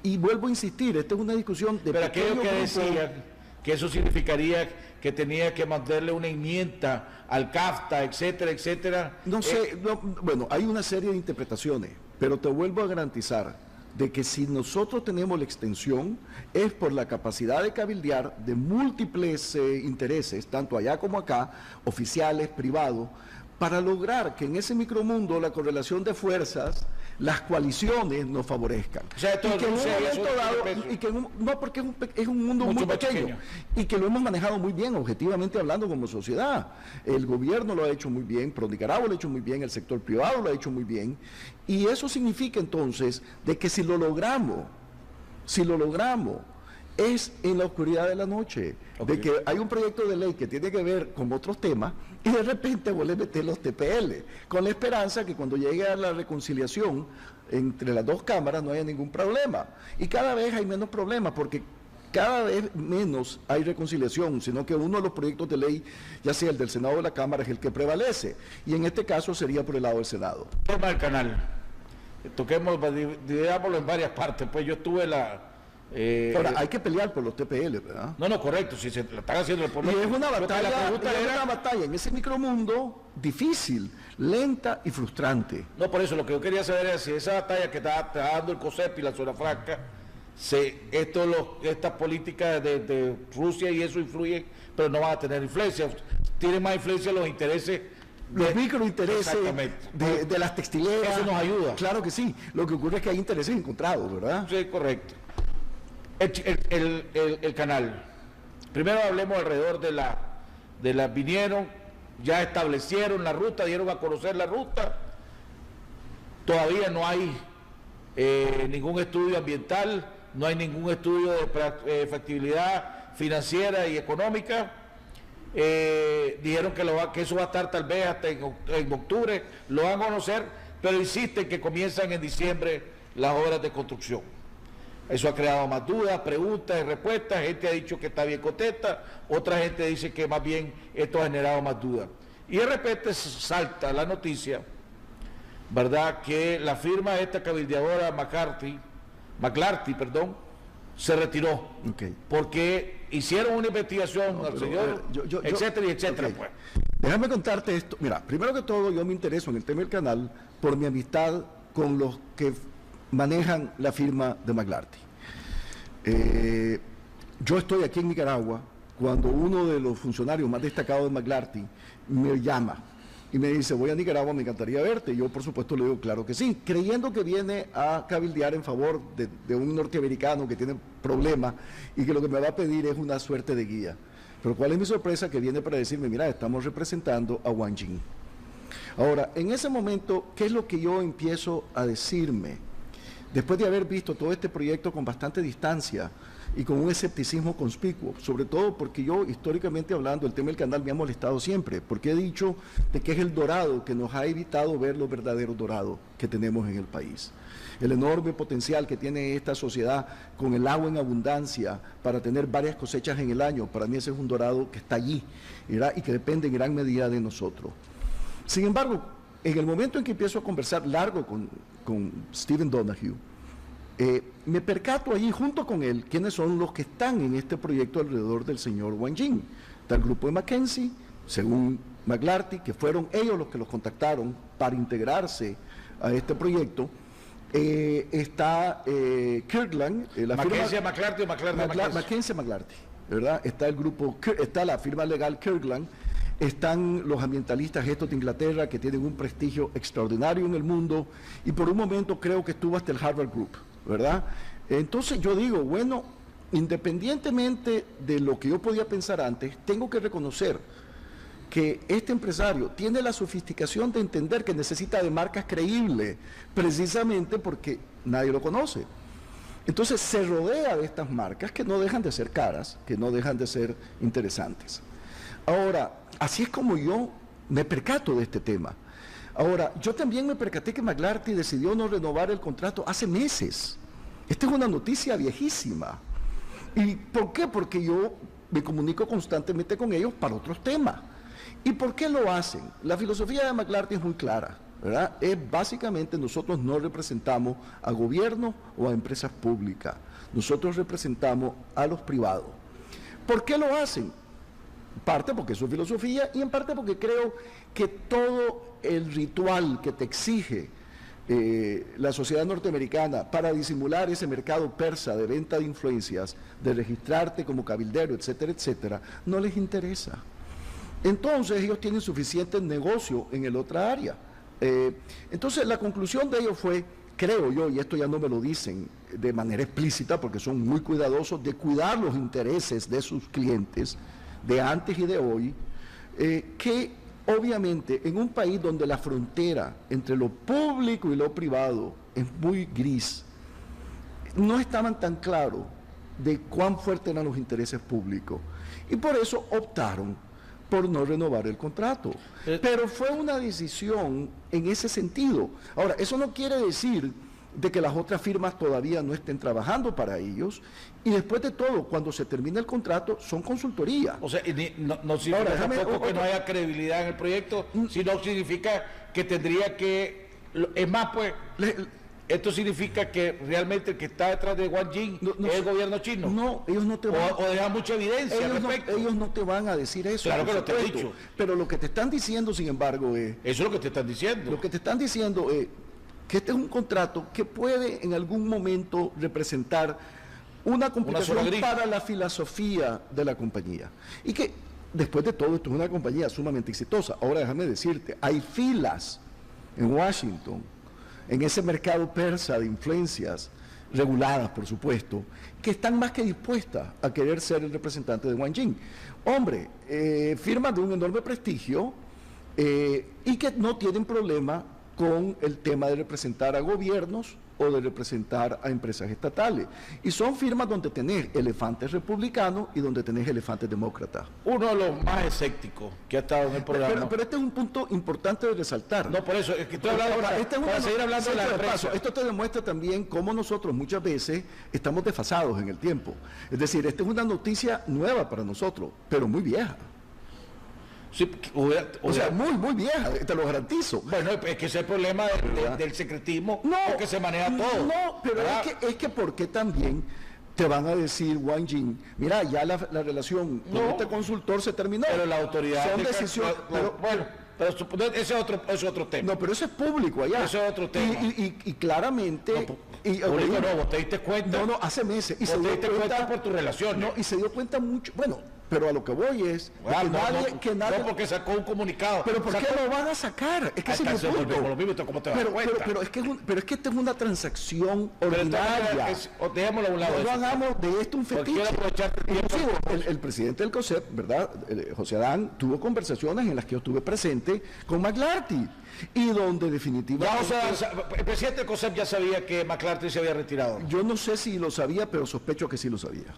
Y vuelvo a insistir, esta es una discusión de... Pero aquellos que decían que eso significaría que tenía que mandarle una enmienda al CAFTA, etcétera, etcétera. No sé, bueno, hay una serie de interpretaciones, pero te vuelvo a garantizar de que si nosotros tenemos la extensión es por la capacidad de cabildear de múltiples intereses, tanto allá como acá, oficiales, privados, para lograr que en ese micromundo la correlación de fuerzas, las coaliciones nos favorezcan. O sea, y que en un momento dado, no porque es un mundo muy pequeño, y que lo hemos manejado muy bien, objetivamente hablando como sociedad. El gobierno lo ha hecho muy bien, Pro Nicaragua lo ha hecho muy bien, el sector privado lo ha hecho muy bien, y eso significa entonces de que si lo logramos, es en la oscuridad de la noche, de que hay un proyecto de ley que tiene que ver con otros temas y de repente vuelve a meter los TPL, con la esperanza que cuando llegue a la reconciliación entre las dos cámaras no haya ningún problema. Y cada vez hay menos problemas porque cada vez menos hay reconciliación, sino que uno de los proyectos de ley, ya sea el del Senado o de la Cámara, es el que prevalece. Y en este caso sería por el lado del Senado. Tema del canal. Dividámoslo en varias partes. Pues yo estuve ahora, hay que pelear por los TPL, ¿verdad? No, correcto, si se la están haciendo el pueblo. Y es una batalla, en ese micromundo difícil, lenta y frustrante. No, por eso lo que yo quería saber es si esa batalla que está dando el COSEP y la zona franca, estas políticas de Rusia y eso influyen, pero no van a tener influencia. Tienen más influencia los intereses. Los microintereses de las textileras. Eso nos ayuda. Claro que sí. Lo que ocurre es que hay intereses encontrados, ¿verdad? Sí, correcto. El canal. Primero hablemos alrededor de la vinieron, ya establecieron la ruta, dieron a conocer la ruta. Todavía no hay ningún estudio ambiental, no hay ningún estudio de factibilidad financiera y económica. Dijeron que eso va a estar tal vez hasta en octubre, lo van a conocer, pero insisten que comienzan en diciembre las obras de construcción. Eso ha creado más dudas, preguntas y respuestas. Gente ha dicho que está bien contesta, otra gente dice que más bien esto ha generado más dudas. Y de repente salta la noticia, ¿verdad?, que la firma de esta cabildeadora McLarty, se retiró. Okay. Porque hicieron una investigación al señor, etcétera y etcétera. Okay. Pues. Déjame contarte esto. Mira, primero que todo yo me intereso en el tema del canal por mi amistad con los que manejan la firma de McLarty. Yo estoy aquí en Nicaragua cuando uno de los funcionarios más destacados de McLarty me llama y me dice, voy a Nicaragua, me encantaría verte. Y yo, por supuesto, le digo, claro que sí, creyendo que viene a cabildear en favor de un norteamericano que tiene problemas y que lo que me va a pedir es una suerte de guía. Pero ¿cuál es mi sorpresa? Que viene para decirme, mira, estamos representando a Wang Jing. Ahora, en ese momento, ¿qué es lo que yo empiezo a decirme? Después de haber visto todo este proyecto con bastante distancia y con un escepticismo conspicuo, sobre todo porque yo, históricamente hablando, el tema del canal me ha molestado siempre, porque he dicho de que es el dorado que nos ha evitado ver los verdaderos dorados que tenemos en el país. El enorme potencial que tiene esta sociedad con el agua en abundancia para tener varias cosechas en el año, para mí ese es un dorado que está allí, ¿verdad?, y que depende en gran medida de nosotros. Sin embargo, en el momento en que empiezo a conversar largo con Stephen Donoghue, me percato allí junto con él quiénes son los que están en este proyecto alrededor del señor Wang Jing. Está el grupo de Mackenzie, según McLarty, que fueron ellos los que los contactaron para integrarse a este proyecto. Está Kirkland, la Mackenzie firma, McLarty o McLarty. Mackenzie McLarty, ¿verdad? Está el grupo, está la firma legal Kirkland. Están los ambientalistas estos de Inglaterra que tienen un prestigio extraordinario en el mundo y por un momento creo que estuvo hasta el Harvard Group, ¿verdad? Entonces yo digo, bueno, independientemente de lo que yo podía pensar antes, tengo que reconocer que este empresario tiene la sofisticación de entender que necesita de marcas creíbles, precisamente porque nadie lo conoce. Entonces se rodea de estas marcas que no dejan de ser caras, que no dejan de ser interesantes. Ahora, así es como yo me percato de este tema. Ahora, yo también me percaté que McLarty decidió no renovar el contrato hace meses. Esta es una noticia viejísima. ¿Y por qué? Porque yo me comunico constantemente con ellos para otros temas. ¿Y por qué lo hacen? La filosofía de McLarty es muy clara, ¿verdad? Es básicamente nosotros no representamos a gobierno o a empresas públicas. Nosotros representamos a los privados. ¿Por qué lo hacen? En parte porque es su filosofía y en parte porque creo que todo el ritual que te exige la sociedad norteamericana para disimular ese mercado persa de venta de influencias, de registrarte como cabildero, etcétera, etcétera, no les interesa. Entonces ellos tienen suficiente negocio en el otra área. Entonces la conclusión de ellos fue, creo yo, y esto ya no me lo dicen de manera explícita porque son muy cuidadosos de cuidar los intereses de sus clientes de antes y de hoy, que obviamente en un país donde la frontera entre lo público y lo privado es muy gris, no estaban tan claros de cuán fuertes eran los intereses públicos y por eso optaron por no renovar el contrato. Pero fue una decisión en ese sentido. Ahora, eso no quiere decir de que las otras firmas todavía no estén trabajando para ellos, y después de todo, cuando se termina el contrato, son consultoría. O sea, no significa tampoco que no haya credibilidad en el proyecto, sino significa que tendría que, es más, pues, esto significa que realmente el que está detrás de Wang Jing es el gobierno chino. No, ellos no te van o deja mucha evidencia al respecto. Ellos no te van a decir eso. Claro que lo te han dicho. Pero lo que te están diciendo, sin embargo, es... Eso es lo que te están diciendo. Lo que te están diciendo es que este es un contrato que puede en algún momento representar una complicación para la filosofía de la compañía. Y que, después de todo, esto es una compañía sumamente exitosa. Ahora déjame decirte, hay filas en Washington, en ese mercado persa de influencias, reguladas por supuesto, que están más que dispuestas a querer ser el representante de Wang Jing. Hombre, firmas de un enorme prestigio y que no tienen problema con el tema de representar a gobiernos o de representar a empresas estatales. Y son firmas donde tenés elefantes republicanos y donde tenés elefantes demócratas. Uno de los más escépticos que ha estado en el programa. Pero este es un punto importante de resaltar. No, por eso, es que estoy hablando, para seguir hablando de la empresa. Esto te demuestra también cómo nosotros muchas veces estamos desfasados en el tiempo. Es decir, esta es una noticia nueva para nosotros, pero muy vieja. Sí, o sea, muy vieja, te lo garantizo. Bueno, es que ese es el problema del secretismo, porque se maneja todo. No, pero es que ¿por qué también te van a decir, Wang Jing, mira, ya la relación con este consultor se terminó? Pero la autoridad... Son decisiones... Pero ese es otro tema. No, pero eso es público allá. Eso es otro tema. Y claramente... Público no, vos te diste cuenta. No, hace meses. Y se te diste cuenta por tu relación. No, y se dio cuenta mucho... Bueno, pero a lo que voy es que nadie... No, porque sacó un comunicado. ¿Pero por qué lo van a sacar? Es que ese es el punto. ¿Cómo te vas a dar cuenta? Pero es que esta es una transacción ordinaria. Dejémoslo a un lado. No hagamos de esto un fetiche. Inclusive, el presidente del COSEP, ¿verdad? José Adán, tuvo conversaciones en las que yo estuve presente con McLarty y donde definitivamente... el presidente del COSEP ya sabía que McLarty se había retirado. Yo no sé si lo sabía, pero sospecho que sí lo sabía.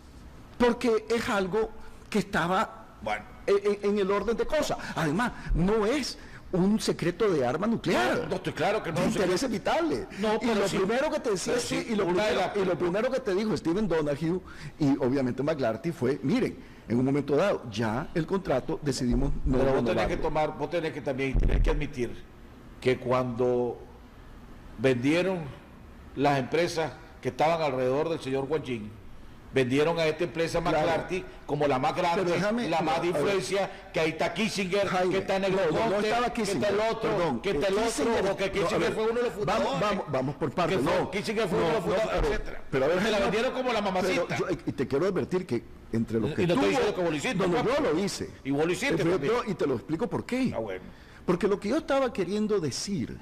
Porque es algo que estaba en el orden de cosas. Además, no es un secreto de arma nuclear. No, estoy claro que no. Intereses vitales. No, y lo primero que te decía y lo primero que te dijo Stephen Donahue y obviamente McLarty fue, miren, en un momento dado, ya el contrato decidimos no renovarlo. Vos tenés que también admitir que cuando vendieron las empresas que estaban alrededor del señor Wang Jing, vendieron a esta empresa McLarty como la más grande, la más de influencia, que ahí está Kissinger, Jaime, que está en el que está el otro, que está el otro, o que Kissinger fue uno de los fundadores. Vamos por partes. Kissinger fue uno de los fundadores, etcétera. Pero a ver, la vendieron como la mamacita. Y te quiero advertir que entre los que y no estoy diciendo que vos lo hiciste. No, yo lo hice. Y vos lo hiciste también. Y te lo explico por qué. Ah, bueno. Porque lo que yo estaba queriendo decir,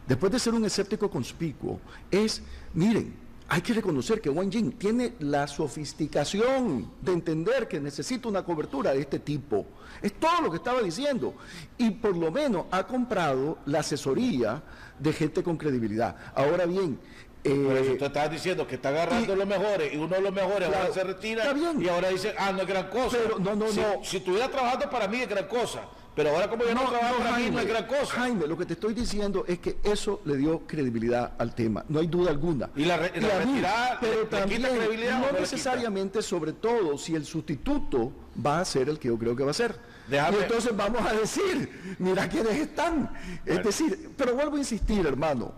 después de ser un escéptico conspicuo, es, miren, hay que reconocer que Wang Jing tiene la sofisticación de entender que necesita una cobertura de este tipo. Es todo lo que estaba diciendo. Y por lo menos ha comprado la asesoría de gente con credibilidad. Ahora bien... por eso tú estabas diciendo que está agarrando los mejores y uno de los mejores ahora se retira y ahora dice, no es gran cosa. Pero si estuviera trabajando para mí es gran cosa. Pero ahora como yo no trabajo para mí no es gran cosa. Jaime, lo que te estoy diciendo es que eso le dio credibilidad al tema, no hay duda alguna. Y la retirada, pero también quita credibilidad, no necesariamente, sobre todo, si el sustituto va a ser el que yo creo que va a ser. Y entonces vamos a decir, mira quiénes están. Es decir, pero vuelvo a insistir, hermano,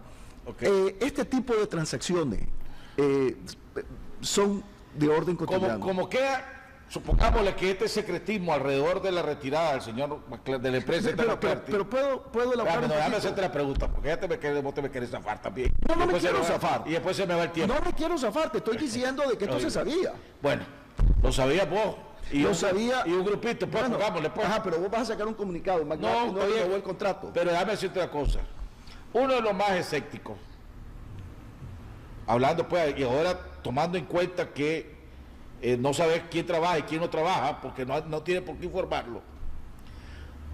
este tipo de transacciones son de orden cotidiano. Como queda supongámosle que este secretismo alrededor de la retirada del señor de la empresa pero puedo elaborar déjame hacerte la pregunta, porque ya vos te me querés zafar también. No me quiero zafar. Y después se me va el tiempo. No me quiero zafar, te estoy diciendo de que esto se sabía. Bueno, lo sabías vos. Y lo sabía. Y un grupito, pues, bueno, pongámosle, pues. Ajá, pero vos vas a sacar un comunicado, no renovó el contrato. Pero déjame decirte una cosa. Uno de los más escépticos, hablando pues, y ahora tomando en cuenta que no sabes quién trabaja y quién no trabaja, porque no tiene por qué informarlo.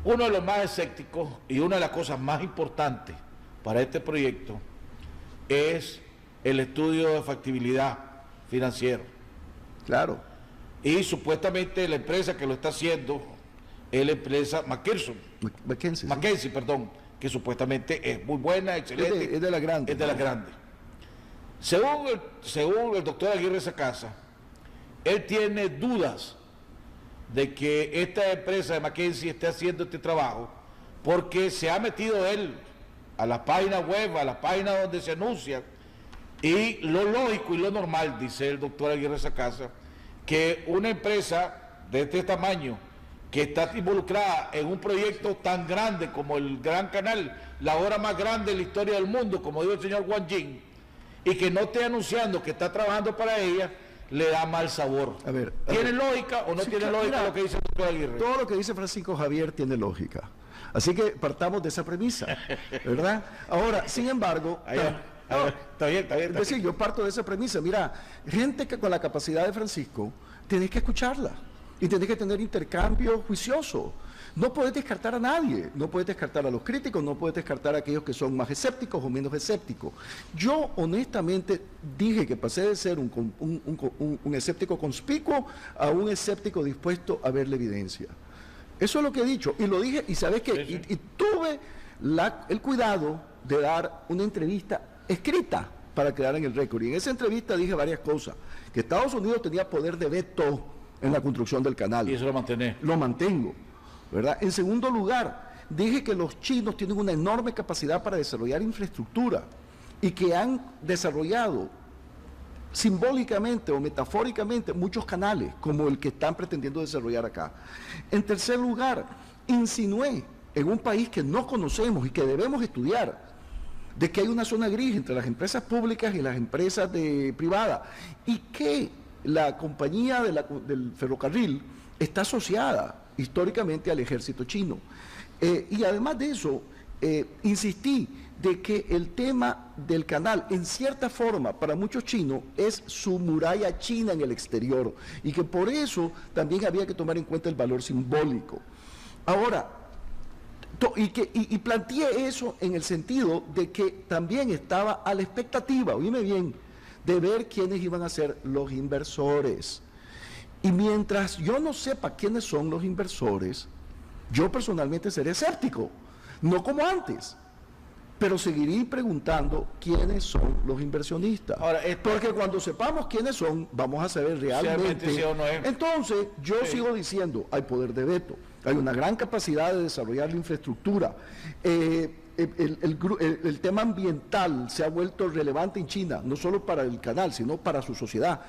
Uno de los más escépticos y una de las cosas más importantes para este proyecto es el estudio de factibilidad financiero. Claro. Y supuestamente la empresa que lo está haciendo es la empresa McKinsey, perdón, que supuestamente es muy buena, excelente. Es de la grande. Es de la grande. Según el doctor Aguirre Sacasa, él tiene dudas de que esta empresa de McKinsey esté haciendo este trabajo porque se ha metido él a las páginas web, a las páginas donde se anuncia, y lo lógico y lo normal, dice el doctor Aguirre Sacasa, que una empresa de este tamaño que está involucrada en un proyecto tan grande como el Gran Canal, la obra más grande de la historia del mundo, como dijo el señor Wang Jing, y que no esté anunciando que está trabajando para ella, le da mal sabor. ¿Tiene lógica o no tiene lógica lo que dice el doctor Aguirre? Todo lo que dice Francisco Javier tiene lógica. Así que partamos de esa premisa, ¿verdad? Ahora, sin embargo... Está bien. Es decir, yo parto de esa premisa. Mira, gente que con la capacidad de Francisco, tenés que escucharla y tenés que tener intercambio juicioso. No puedes descartar a nadie, no puedes descartar a los críticos, no puedes descartar a aquellos que son más escépticos o menos escépticos. Yo honestamente dije que pasé de ser un escéptico conspicuo a un escéptico dispuesto a ver la evidencia. Eso es lo que he dicho, y lo dije, y sabes que y tuve el cuidado de dar una entrevista escrita para quedar en el récord. Y en esa entrevista dije varias cosas, que Estados Unidos tenía poder de veto en la construcción del canal. Y eso lo mantenés. Lo mantengo, ¿verdad? En segundo lugar, dije que los chinos tienen una enorme capacidad para desarrollar infraestructura y que han desarrollado simbólicamente o metafóricamente muchos canales, como el que están pretendiendo desarrollar acá. En tercer lugar, insinué en un país que no conocemos y que debemos estudiar, de que hay una zona gris entre las empresas públicas y las empresas privadas, y que la compañía del ferrocarril está asociada históricamente al ejército chino. Y además de eso, insistí de que el tema del canal, en cierta forma, para muchos chinos, es su muralla china en el exterior, y que por eso también había que tomar en cuenta el valor simbólico. Ahora, y planteé eso en el sentido de que también estaba a la expectativa, oíme bien, de ver quiénes iban a ser los inversores. Y mientras yo no sepa quiénes son los inversores, yo personalmente seré escéptico, no como antes, pero seguiré preguntando quiénes son los inversionistas. Ahora, porque cuando sepamos quiénes son, vamos a saber realmente. Sí o no es. Entonces, yo sigo diciendo, hay poder de veto, hay una gran capacidad de desarrollar la infraestructura. El tema ambiental se ha vuelto relevante en China, no solo para el canal, sino para su sociedad.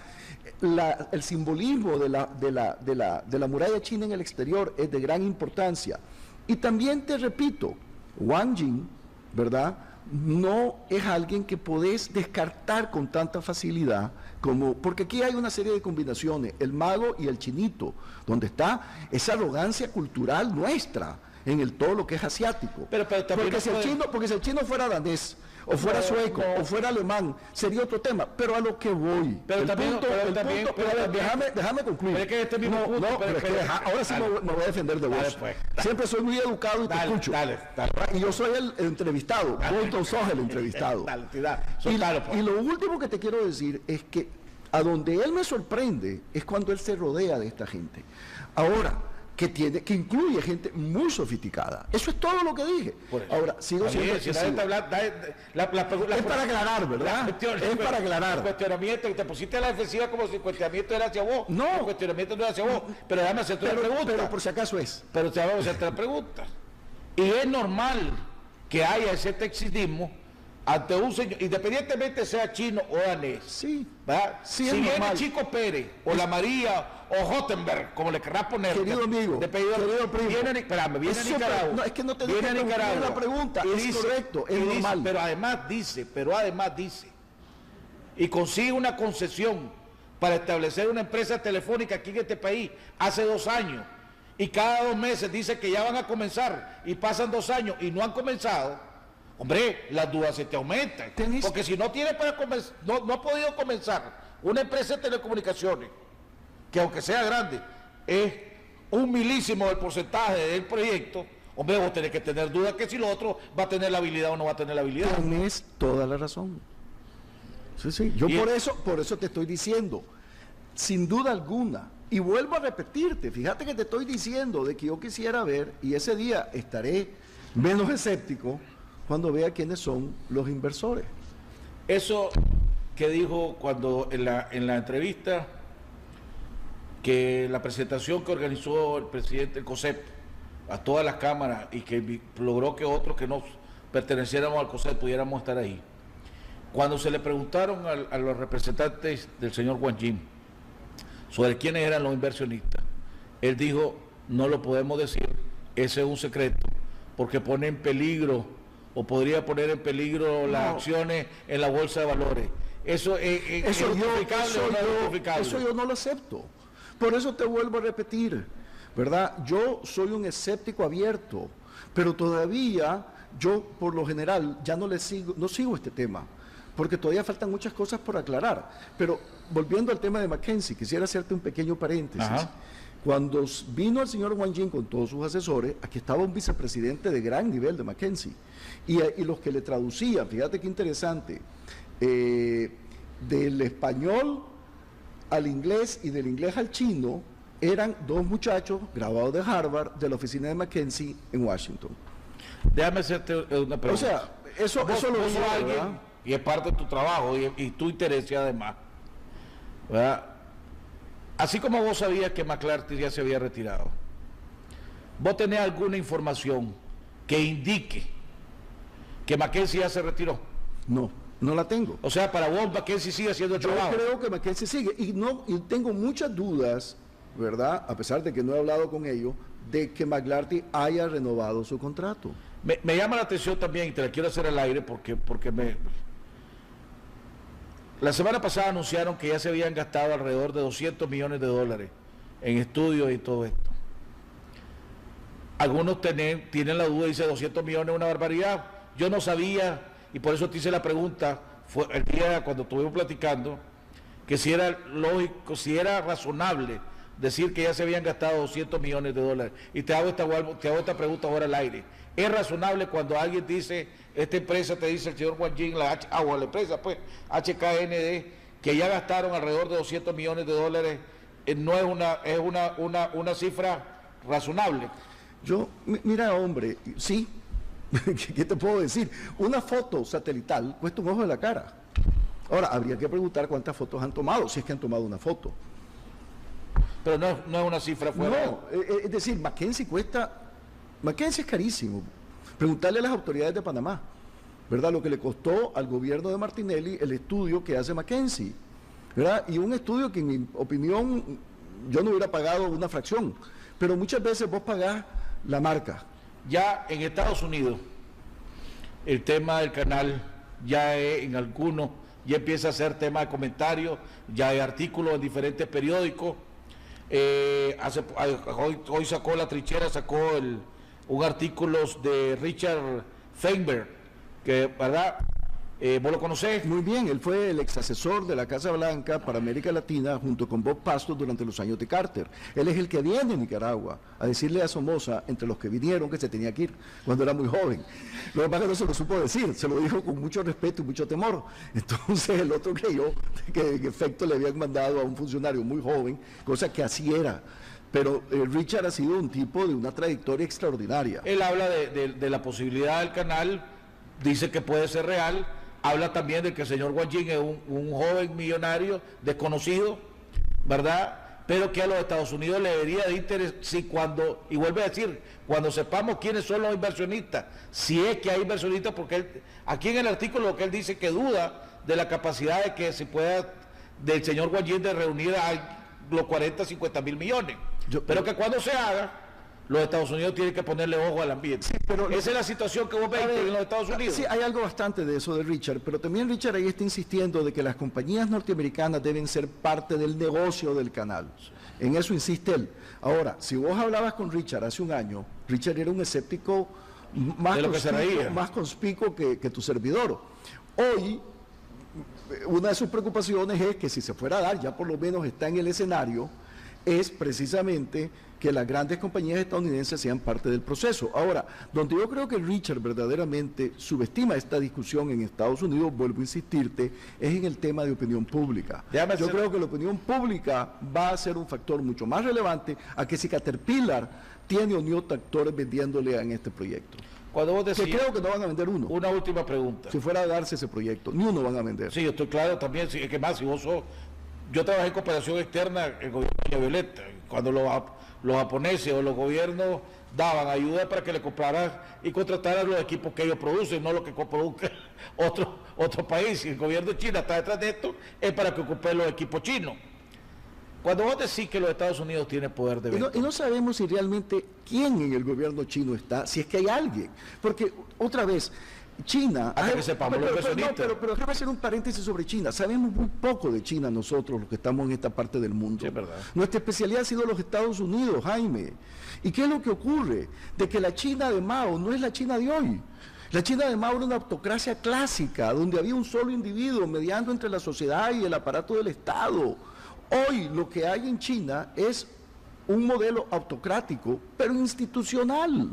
El simbolismo de la muralla china en el exterior es de gran importancia. Y también te repito, Wang Jing, ¿verdad?, no es alguien que podés descartar con tanta facilidad, porque aquí hay una serie de combinaciones, el mago y el chinito, donde está esa arrogancia cultural nuestra en todo lo que es asiático. Porque si el chino fuera danés, o fuera sueco, o fuera alemán, sería otro tema, pero a lo que voy. Déjame concluir. Pero es que este mismo punto, ahora sí me voy a defender de vos. Siempre soy muy educado y te escucho. Y yo soy el entrevistado, vos no sos el entrevistado. Y lo último que te quiero decir es que a donde él me sorprende es cuando él se rodea de esta gente. Ahora, que incluye gente muy sofisticada. Eso es todo lo que dije. Ahora, sigo siendo excesivo. Es para aclarar, ¿verdad? Es para aclarar. El cuestionamiento, que te pusiste a la defensiva como si el cuestionamiento era hacia vos. No. El cuestionamiento no era hacia vos. Pero déjame hacerte una pregunta. Pero por si acaso es. Pero te vamos a hacerte la pregunta. Y es normal que haya ese taxismo ante un señor, independientemente sea chino o danés, Sí, ¿verdad? sí, Si es viene normal. Chico Pérez, o la María, o Hottenberg, como le querrás poner. Querido amigo, querido primo. viene, espérame, viene a Eso, Nicaragua. no, es que no te viene dejes a preguntar Nicaragua. la pregunta, y es correcto, es y normal. pero además dice, y consigue una concesión para establecer una empresa telefónica aquí en este país hace 2 años, y cada 2 meses dice que ya van a comenzar, y pasan 2 años y no han comenzado. Hombre, las dudas se te aumentan, porque si no tiene para comenzar, no ha podido comenzar una empresa de telecomunicaciones, que aunque sea grande, es 1 milísimo del porcentaje del proyecto. Hombre, vos tenés que tener dudas que si lo otro va a tener la habilidad o no va a tener la habilidad. Tienes toda la razón. Sí, sí. Yo por eso te estoy diciendo, sin duda alguna, y vuelvo a repetirte, fíjate que te estoy diciendo de que yo quisiera ver, y ese día estaré menos escéptico cuando vea quiénes son los inversores. Eso que dijo cuando en la entrevista, que la presentación que organizó el presidente del COSEP a todas las cámaras y que logró que otros que no perteneciéramos al COSEP pudiéramos estar ahí. Cuando se le preguntaron a los representantes del señor Wang Jin sobre quiénes eran los inversionistas, él dijo, no lo podemos decir, ese es un secreto, porque pone en peligro, o podría poner en peligro las acciones en la bolsa de valores. Eso yo no lo acepto. Por eso te vuelvo a repetir, ¿verdad? Yo soy un escéptico abierto, pero todavía yo, por lo general, ya no sigo este tema, porque todavía faltan muchas cosas por aclarar. Pero volviendo al tema de McKinsey, quisiera hacerte un pequeño paréntesis. Ajá. Cuando vino el señor Wang Jin con todos sus asesores, aquí estaba un vicepresidente de gran nivel de McKinsey, y los que le traducían, fíjate qué interesante, del español al inglés y del inglés al chino, eran 2 muchachos graduados de Harvard, de la oficina de McKinsey en Washington. Déjame hacerte una pregunta. O sea, eso vos lo sos digo, alguien, ¿verdad? y es parte de tu trabajo y tu interés además, ¿verdad? Así como vos sabías que McClarty ya se había retirado, ¿vos tenés alguna información que indique que McKinsey ya se retiró? No la tengo. O sea, para vos McKinsey sigue haciendo el Yo trabajo. creo que McKinsey sigue, y tengo muchas dudas, ¿verdad? A pesar de que no he hablado con ellos, de que McClarty haya renovado su contrato. Me llama la atención también, y te la quiero hacer al aire, porque la semana pasada anunciaron que ya se habían gastado alrededor de $200 millones en estudios y todo esto. Algunos tienen la duda y dicen 200 millones es una barbaridad. Yo no sabía, y por eso te hice la pregunta, fue el día cuando estuvimos platicando, que si era lógico, si era razonable decir que ya se habían gastado $200 millones. Y te hago esta pregunta ahora al aire. ¿Es razonable cuando alguien dice, esta empresa te dice el señor Wang Jin, la empresa pues, HKND, que ya gastaron alrededor de $200 millones, no es una cifra razonable? Mira, hombre, sí, ¿qué te puedo decir? Una foto satelital cuesta un ojo de la cara. Ahora, habría que preguntar cuántas fotos han tomado, si es que han tomado una foto. Pero no es una cifra fuera. No, es decir, McKinsey es carísimo. Preguntarle a las autoridades de Panamá, ¿verdad? Lo que le costó al gobierno de Martinelli el estudio que hace McKinsey, ¿verdad? Y un estudio que, en mi opinión, yo no hubiera pagado una fracción, pero muchas veces vos pagás la marca. Ya en Estados Unidos, el tema del canal ya en algunos, ya empieza a ser tema de comentarios, ya hay artículos en diferentes periódicos. Hoy sacó La Trinchera, un artículo de Richard Feinberg, que, ¿verdad? ¿Vos lo conocés? Muy bien, él fue el ex asesor de la Casa Blanca para América Latina junto con Bob Pastor durante los años de Carter. Él es el que viene a Nicaragua a decirle a Somoza, entre los que vinieron, que se tenía que ir cuando era muy joven. Lo que pasa es que no se lo supo decir, se lo dijo con mucho respeto y mucho temor. Entonces el otro creyó que en efecto le habían mandado a un funcionario muy joven, cosa que así era. Pero Richard ha sido un tipo de una trayectoria extraordinaria. Él habla de la posibilidad del canal, dice que puede ser real. Habla también de que el señor Wang Jin es un joven millonario desconocido, ¿verdad? pero que a los Estados Unidos le debería de interés, si cuando, y vuelve a decir, cuando sepamos quiénes son los inversionistas, si es que hay inversionistas, porque aquí en el artículo lo que él dice que duda de la capacidad de que se pueda, del señor Guayin, de reunir a los 40, 50 mil millones, pero que cuando se haga, los Estados Unidos tienen que ponerle ojo al ambiente. Sí, pero esa es la situación que vos ves en los Estados Unidos. Sí, hay algo bastante de eso de Richard, pero también Richard ahí está insistiendo de que las compañías norteamericanas deben ser parte del negocio del canal. En eso insiste él. Ahora, si vos hablabas con Richard hace un año, Richard era un escéptico más conspicuo que tu servidor. Hoy, una de sus preocupaciones es que si se fuera a dar, ya por lo menos está en el escenario, es precisamente que las grandes compañías estadounidenses sean parte del proceso. Ahora, donde yo creo que Richard verdaderamente subestima esta discusión en Estados Unidos, vuelvo a insistirte, es en el tema de opinión pública. Yo creo que la opinión pública va a ser un factor mucho más relevante a que si Caterpillar tiene o no tractores vendiéndole en este proyecto. Cuando vos decís, que creo que no van a vender uno. Una última pregunta. Si fuera a darse ese proyecto, ni uno van a vender. Sí, yo estoy claro también, sí, es que más, si vos sos... Yo trabajé en cooperación externa en el gobierno de Violeta, cuando los japoneses o los gobiernos daban ayuda para que le compraran y contrataran los equipos que ellos producen, no lo que produzca otro país. Si el gobierno de China está detrás de esto, es para que ocupen los equipos chinos. Cuando vos decís que los Estados Unidos tienen poder de venta. Y no sabemos si realmente quién en el gobierno chino está, si es que hay alguien. Porque, otra vez, China... Pero déjame hacer un paréntesis sobre China. Sabemos muy poco de China nosotros, los que estamos en esta parte del mundo. Sí, es verdad. Nuestra especialidad ha sido los Estados Unidos, Jaime. ¿Y qué es lo que ocurre? De que la China de Mao no es la China de hoy. La China de Mao era una autocracia clásica, donde había un solo individuo mediando entre la sociedad y el aparato del Estado. Hoy lo que hay en China es un modelo autocrático, pero institucional,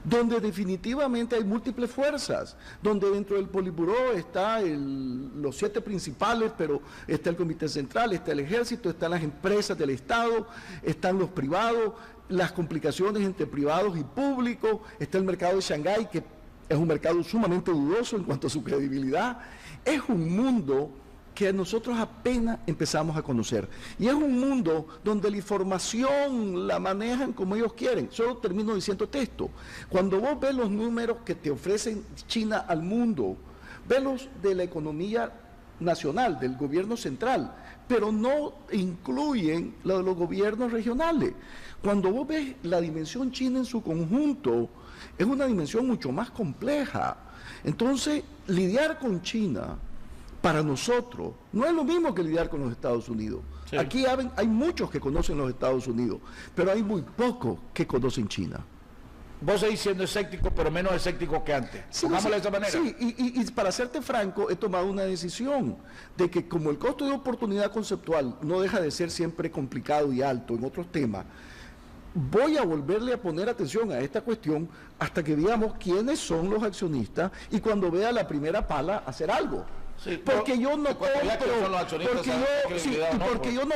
donde definitivamente hay múltiples fuerzas, donde dentro del Politburó están los 7 principales, pero está el Comité Central, está el Ejército, están las empresas del Estado, están los privados, las complicaciones entre privados y públicos, está el mercado de Shanghái, que es un mercado sumamente dudoso en cuanto a su credibilidad. Es un mundo que nosotros apenas empezamos a conocer. Y es un mundo donde la información la manejan como ellos quieren. Solo termino diciendo esto. Cuando vos ves los números que te ofrecen China al mundo, ves los de la economía nacional, del gobierno central, pero no incluyen lo de los gobiernos regionales. Cuando vos ves la dimensión china en su conjunto, es una dimensión mucho más compleja. Entonces, lidiar con China para nosotros no es lo mismo que lidiar con los Estados Unidos. Sí. Aquí hay muchos que conocen los Estados Unidos, pero hay muy pocos que conocen China. Vos seguís siendo escéptico, pero menos escéptico que antes. Sí, pongámoslo de esa manera. Sí, y para serte franco, he tomado una decisión de que como el costo de oportunidad conceptual no deja de ser siempre complicado y alto en otros temas, voy a volverle a poner atención a esta cuestión hasta que veamos quiénes son los accionistas y cuando vea la primera pala hacer algo. Sí, porque yo no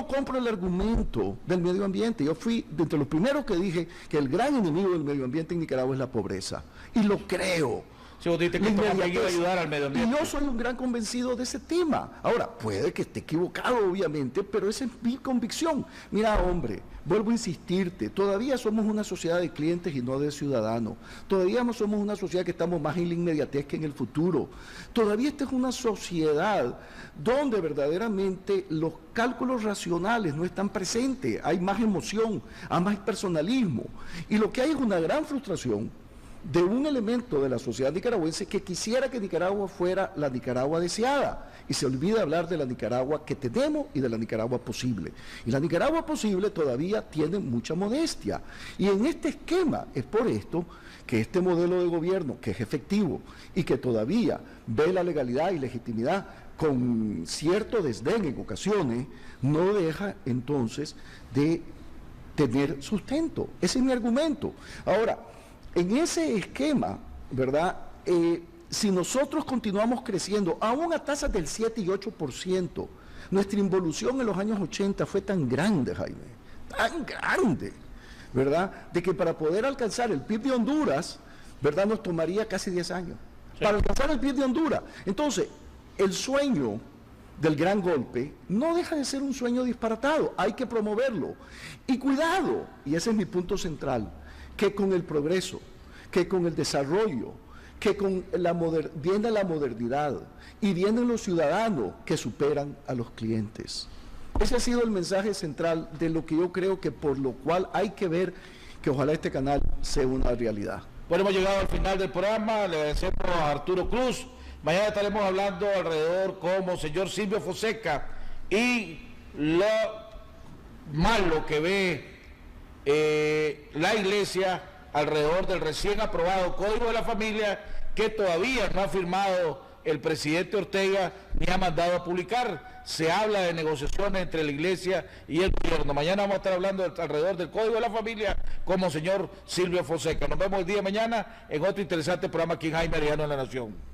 compro el argumento del medio ambiente. Yo fui de entre los primeros que dije que el gran enemigo del medio ambiente en Nicaragua es la pobreza. Y lo creo. Sí, vos dijiste que esto va a ayudar al medio ambiente. Y yo soy un gran convencido de ese tema. Ahora, puede que esté equivocado, obviamente, pero esa es mi convicción. Mira, hombre, vuelvo a insistirte, todavía somos una sociedad de clientes y no de ciudadanos. Todavía no somos una sociedad que estamos más en la inmediatez que en el futuro. Todavía esta es una sociedad donde verdaderamente los cálculos racionales no están presentes. Hay más emoción, hay más personalismo. Y lo que hay es una gran frustración de un elemento de la sociedad nicaragüense que quisiera que Nicaragua fuera la Nicaragua deseada y se olvida hablar de la Nicaragua que tenemos y de la Nicaragua posible. Y la Nicaragua posible todavía tiene mucha modestia. Y en este esquema es por esto que este modelo de gobierno, que es efectivo y que todavía ve la legalidad y legitimidad con cierto desdén en ocasiones, no deja entonces de tener sustento. Ese es mi argumento. Ahora, en ese esquema, ¿verdad? Si nosotros continuamos creciendo, aún a tasas del 7 y 8%, nuestra involución en los años 80 fue tan grande, Jaime, tan grande, ¿verdad? De que para poder alcanzar el PIB de Honduras, ¿verdad? Nos tomaría casi 10 años. Sí. Para alcanzar el PIB de Honduras. Entonces, el sueño del gran golpe, no deja de ser un sueño disparatado, hay que promoverlo. Y cuidado, y ese es mi punto central, que con el progreso, que con el desarrollo, que con viene la modernidad y vienen los ciudadanos que superan a los clientes. Ese ha sido el mensaje central de lo que yo creo que por lo cual hay que ver que ojalá este canal sea una realidad. Bueno, hemos llegado al final del programa, le agradecemos a Arturo Cruz. Mañana estaremos hablando alrededor como señor Silvio Fonseca y lo malo que ve la iglesia alrededor del recién aprobado Código de la Familia que todavía no ha firmado el presidente Ortega ni ha mandado a publicar. Se habla de negociaciones entre la iglesia y el gobierno. Mañana vamos a estar hablando alrededor del Código de la Familia como señor Silvio Fonseca. Nos vemos el día de mañana en otro interesante programa aquí en Jaime Arellano en La Nación.